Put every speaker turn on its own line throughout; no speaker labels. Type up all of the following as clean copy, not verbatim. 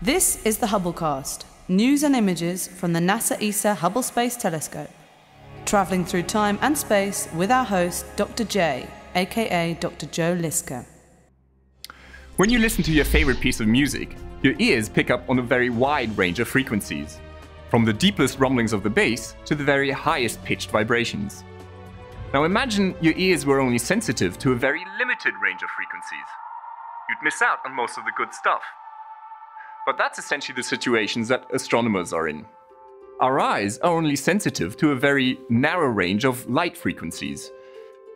This is the Hubblecast, news and images from the NASA ESA Hubble Space Telescope. Travelling through time and space with our host, Dr. J, aka Dr. Joe Liske.
When you listen to your favorite piece of music, your ears pick up on a very wide range of frequencies, from the deepest rumblings of the bass to the very highest pitched vibrations. Now imagine your ears were only sensitive to a very limited range of frequencies. You'd miss out on most of the good stuff. But that's essentially the situations that astronomers are in. Our eyes are only sensitive to a very narrow range of light frequencies,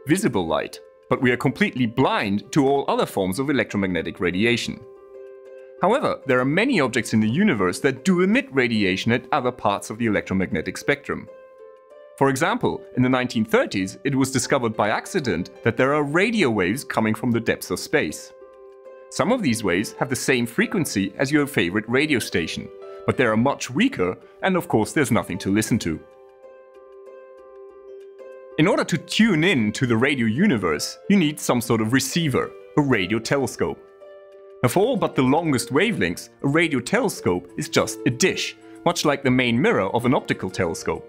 visible light, but we are completely blind to all other forms of electromagnetic radiation. However, there are many objects in the universe that do emit radiation at other parts of the electromagnetic spectrum. For example, in the 1930s, it was discovered by accident that there are radio waves coming from the depths of space. Some of these waves have the same frequency as your favorite radio station, but they are much weaker, and of course there's nothing to listen to. In order to tune in to the radio universe, you need some sort of receiver, a radio telescope. Now for all but the longest wavelengths, a radio telescope is just a dish, much like the main mirror of an optical telescope.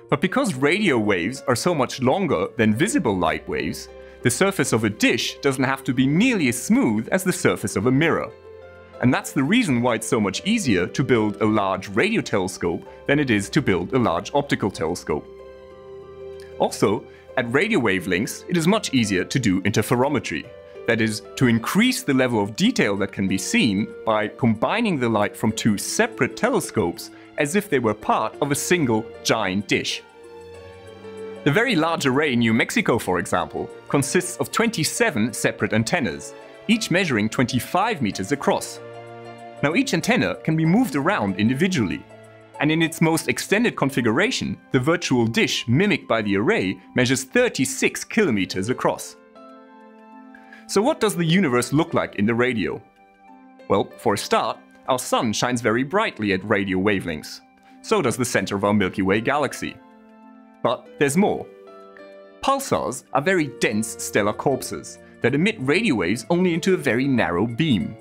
But because radio waves are so much longer than visible light waves, the surface of a dish doesn't have to be nearly as smooth as the surface of a mirror. And that's the reason why it's so much easier to build a large radio telescope than it is to build a large optical telescope. Also, at radio wavelengths, it is much easier to do interferometry. That is, to increase the level of detail that can be seen by combining the light from two separate telescopes as if they were part of a single giant dish. The Very Large Array in New Mexico, for example, consists of 27 separate antennas, each measuring 25 meters across. Now each antenna can be moved around individually, and in its most extended configuration, the virtual dish mimicked by the array measures 36 kilometers across. So what does the universe look like in the radio? Well, for a start, our sun shines very brightly at radio wavelengths. So does the center of our Milky Way galaxy. But there's more. Pulsars are very dense stellar corpses that emit radio waves only into a very narrow beam.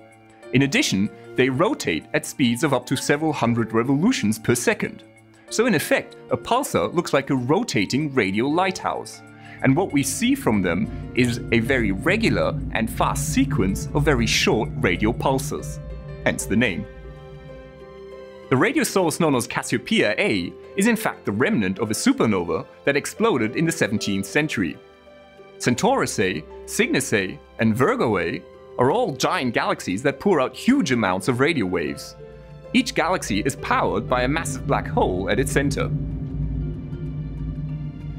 In addition, they rotate at speeds of up to several hundred revolutions per second. So in effect, a pulsar looks like a rotating radio lighthouse. And what we see from them is a very regular and fast sequence of very short radio pulses, hence the name. The radio source known as Cassiopeia A is in fact the remnant of a supernova that exploded in the 17th century. Centaurus A, Cygnus A, and Virgo A are all giant galaxies that pour out huge amounts of radio waves. Each galaxy is powered by a massive black hole at its center.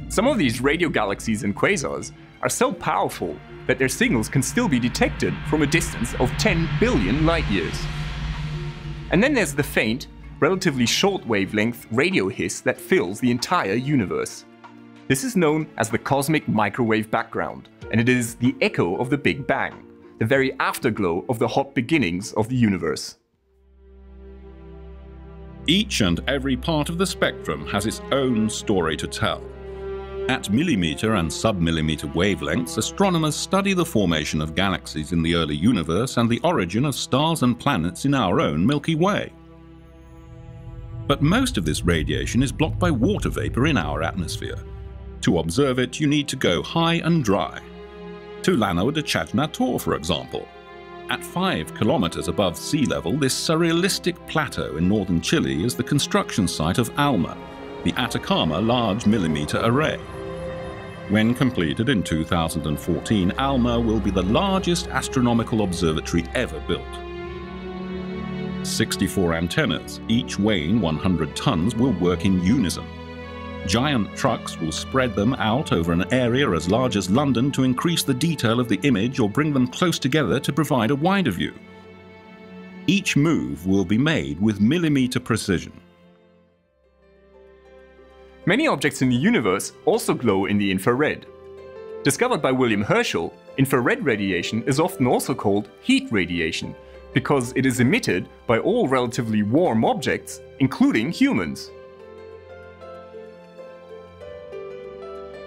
Some of these radio galaxies and quasars are so powerful that their signals can still be detected from a distance of 10 billion light years. And then there's the faint, relatively short wavelength radio hiss that fills the entire universe. This is known as the cosmic microwave background, and it is the echo of the Big Bang, the very afterglow of the hot beginnings of the universe.
Each and every part of the spectrum has its own story to tell. At millimeter and sub-millimeter wavelengths, astronomers study the formation of galaxies in the early universe and the origin of stars and planets in our own Milky Way. But most of this radiation is blocked by water vapor in our atmosphere. To observe it, you need to go high and dry. To Llano de Chajnantor, for example. At 5 kilometers above sea level, this surrealistic plateau in northern Chile is the construction site of ALMA, the Atacama Large Millimeter Array. When completed in 2014, ALMA will be the largest astronomical observatory ever built. 64 antennas, each weighing 100 tons, will work in unison. Giant trucks will spread them out over an area as large as London to increase the detail of the image or bring them close together to provide a wider view. Each move will be made with millimeter precision.
Many objects in the universe also glow in the infrared. Discovered by William Herschel, infrared radiation is often also called heat radiation, because it is emitted by all relatively warm objects, including humans.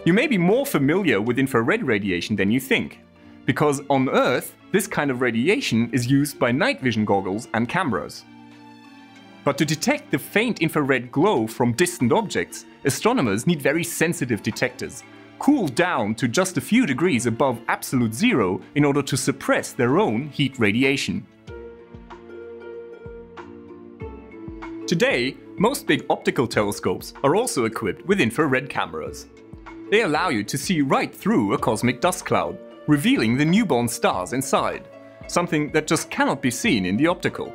You may be more familiar with infrared radiation than you think, because on Earth this kind of radiation is used by night vision goggles and cameras. But to detect the faint infrared glow from distant objects, astronomers need very sensitive detectors, cooled down to just a few degrees above absolute zero in order to suppress their own heat radiation. Today, most big optical telescopes are also equipped with infrared cameras. They allow you to see right through a cosmic dust cloud, revealing the newborn stars inside, something that just cannot be seen in the optical.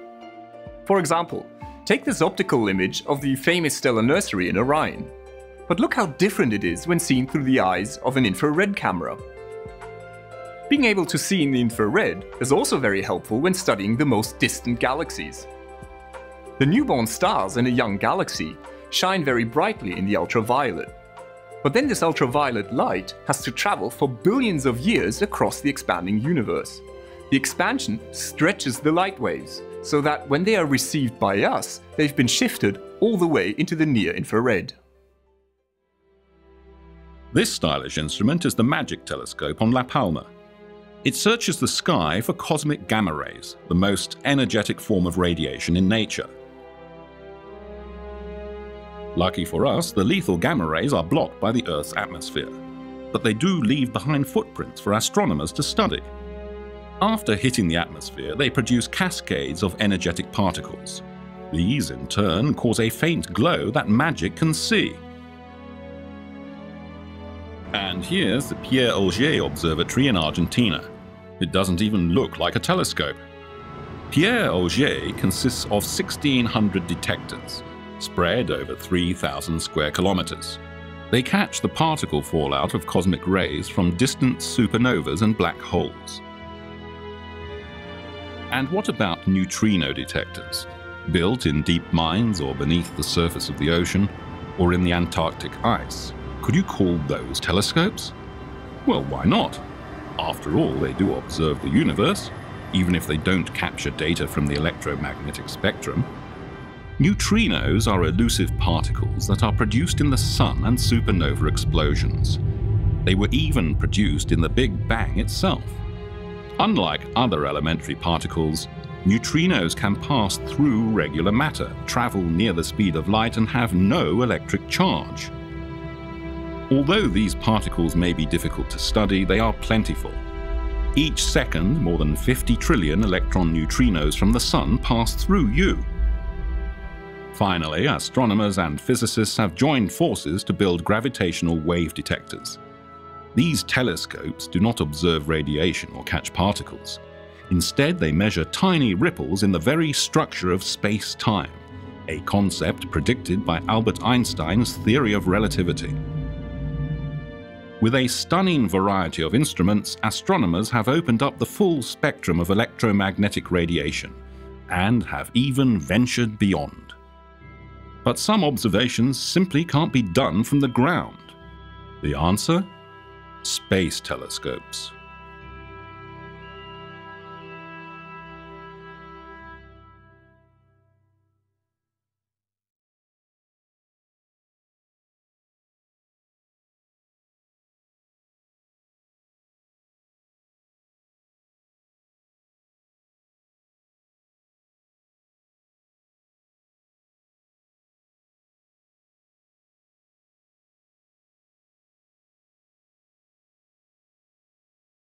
For example, take this optical image of the famous stellar nursery in Orion. But look how different it is when seen through the eyes of an infrared camera. Being able to see in the infrared is also very helpful when studying the most distant galaxies. The newborn stars in a young galaxy shine very brightly in the ultraviolet. But then this ultraviolet light has to travel for billions of years across the expanding universe. The expansion stretches the light waves, so that when they are received by us, they've been shifted all the way into the near-infrared.
This stylish instrument is the MAGIC telescope on La Palma. It searches the sky for cosmic gamma rays, the most energetic form of radiation in nature. Lucky for us, the lethal gamma rays are blocked by the Earth's atmosphere, but they do leave behind footprints for astronomers to study. After hitting the atmosphere, they produce cascades of energetic particles. These, in turn, cause a faint glow that MAGIC can see. And here's the Pierre Auger Observatory in Argentina. It doesn't even look like a telescope. Pierre Auger consists of 1,600 detectors, spread over 3,000 square kilometers. They catch the particle fallout of cosmic rays from distant supernovas and black holes. And what about neutrino detectors, built in deep mines or beneath the surface of the ocean, or in the Antarctic ice? Could you call those telescopes? Well, why not? After all, they do observe the universe, even if they don't capture data from the electromagnetic spectrum. Neutrinos are elusive particles that are produced in the sun and supernova explosions. They were even produced in the Big Bang itself. Unlike other elementary particles, neutrinos can pass through regular matter, travel near the speed of light, and have no electric charge. Although these particles may be difficult to study, they are plentiful. Each second, more than 50 trillion electron neutrinos from the Sun pass through you. Finally, astronomers and physicists have joined forces to build gravitational wave detectors. These telescopes do not observe radiation or catch particles. Instead, they measure tiny ripples in the very structure of space-time, a concept predicted by Albert Einstein's theory of relativity. With a stunning variety of instruments, astronomers have opened up the full spectrum of electromagnetic radiation and have even ventured beyond. But some observations simply can't be done from the ground. The answer? Space telescopes.